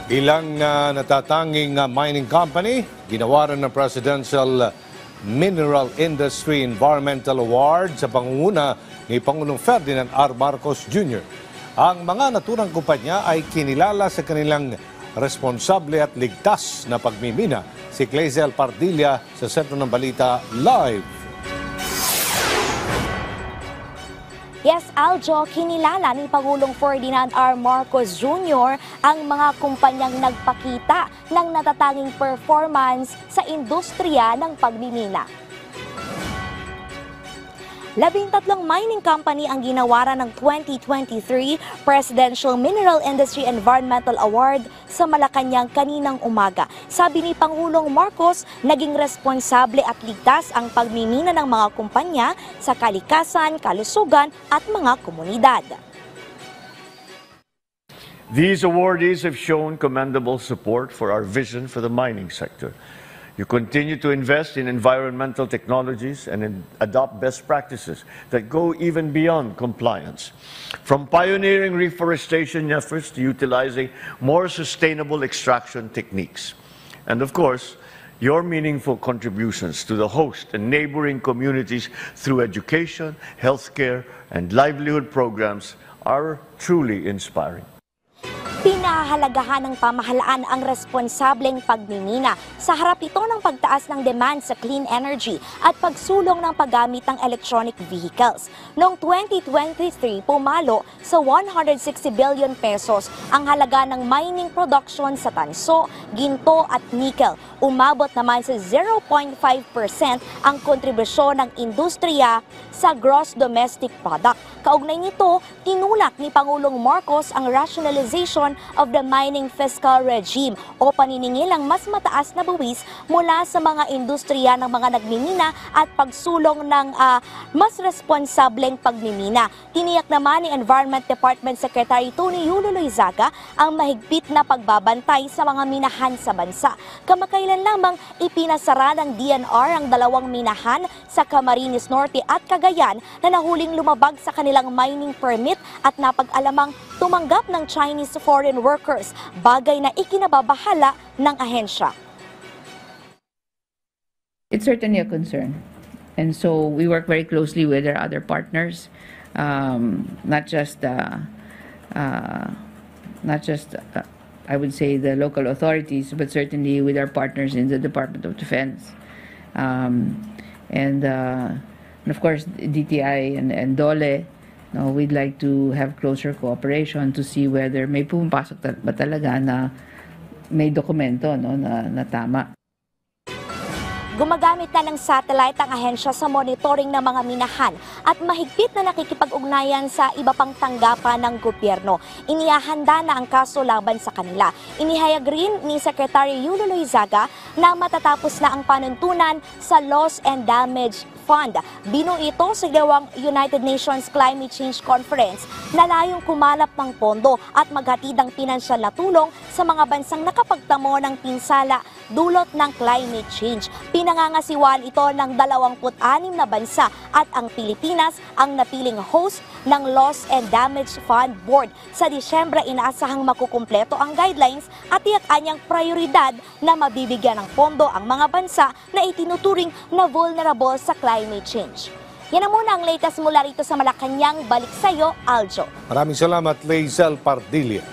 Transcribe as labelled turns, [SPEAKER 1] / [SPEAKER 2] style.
[SPEAKER 1] Ilang natatanging mining company, ginawaran ng Presidential Mineral Industry Environmental Award sa pangunguna ni Pangulong Ferdinand R. Marcos Jr. Ang mga naturang kumpanya ay kinilala sa kanilang responsable at ligtas na pagmimina. Si Clazel Pardilla sa Sentro ng Balita Live.
[SPEAKER 2] Yes, Aljo, kinilala ni Pangulong Ferdinand R. Marcos Jr. ang mga kumpanyang nagpakita ng natatanging performance sa industriya ng pagmimina. 13 mining company ang ginawaran ng 2023 Presidential Mineral Industry Environmental Award sa Malacanang kaninang umaga. Sabi ni Pangulong Marcos, naging responsable at ligtas ang pagmimina ng mga kumpanya sa kalikasan, kalusugan at mga komunidad.
[SPEAKER 3] These awardees have shown commendable support for our vision for the mining sector. You continue to invest in environmental technologies and adopt best practices that go even beyond compliance. From pioneering reforestation efforts to utilizing more sustainable extraction techniques. And of course, your meaningful contributions to the host and neighboring communities through education, healthcare, and livelihood programs are truly inspiring.
[SPEAKER 2] Pinahahalagahan ng pamahalaan ang responsableng pagmimina sa harap ito ng pagtaas ng demand sa clean energy at pagsulong ng paggamit ng electronic vehicles. Noong 2023, pumalo sa 160 billion pesos ang halaga ng mining production sa tanso, ginto at nickel. Umabot naman sa 0.5% ang kontribusyon ng industriya sa gross domestic product. Kaugnay nito, tinulak ni Pangulong Marcos ang rationalization of the mining fiscal regime o paniningil ang mas mataas na buwis mula sa mga industriya ng mga nagmimina at pagsulong ng mas responsableng pagmimina. Tiniyak naman ni Environment Department Secretary Tony Yulo Loizaga ang mahigpit na pagbabantay sa mga minahan sa bansa. Kamakailan lamang ipinasara ng DNR ang 2 minahan sa Camarines Norte at Cagayan na nahuling lumabag sa kanilang mining permit at napag-alamang tumanggap ng Chinese foreign workers, bagay na ikinababahala ng ahensya.
[SPEAKER 4] It's certainly a concern. And so we work very closely with our other partners, not just I would say the local authorities, but certainly with our partners in the Department of Defense. And of course, DTI and DOLE. No, we'd like to have closer cooperation to see whether may pumapasok ba talaga na may dokumento, no, na tama.
[SPEAKER 2] Gumagamit na ng satellite ang ahensya sa monitoring ng mga minahan at mahigpit na nakikipag-ugnayan sa iba pang tanggapan ng gobyerno. Inihahanda na ang kaso laban sa kanila. Inihayag rin ni Secretary Yulo Loizaga na matatapos na ang panuntunan sa Loss and Damage Fund. Binuo ito sa gawang United Nations Climate Change Conference na layong kumalap ng pondo at maghatid ng pinansyal na tulong sa mga bansang nakapagtamo ng pinsala dulot ng climate change. Pinangangasiwaan ito ng 26 na bansa at ang Pilipinas ang napiling host ng Loss and Damage Fund Board. Sa Disyembre, inaasahang makukumpleto ang guidelines at tiyak anyang prioridad na mabibigyan ng pondo ang mga bansa na itinuturing na vulnerable sa climate change. Yan ang muna ang latest mula rito sa Malacanang. Balik sa iyo, Aljo.
[SPEAKER 1] Maraming salamat, Clazel Pardilla.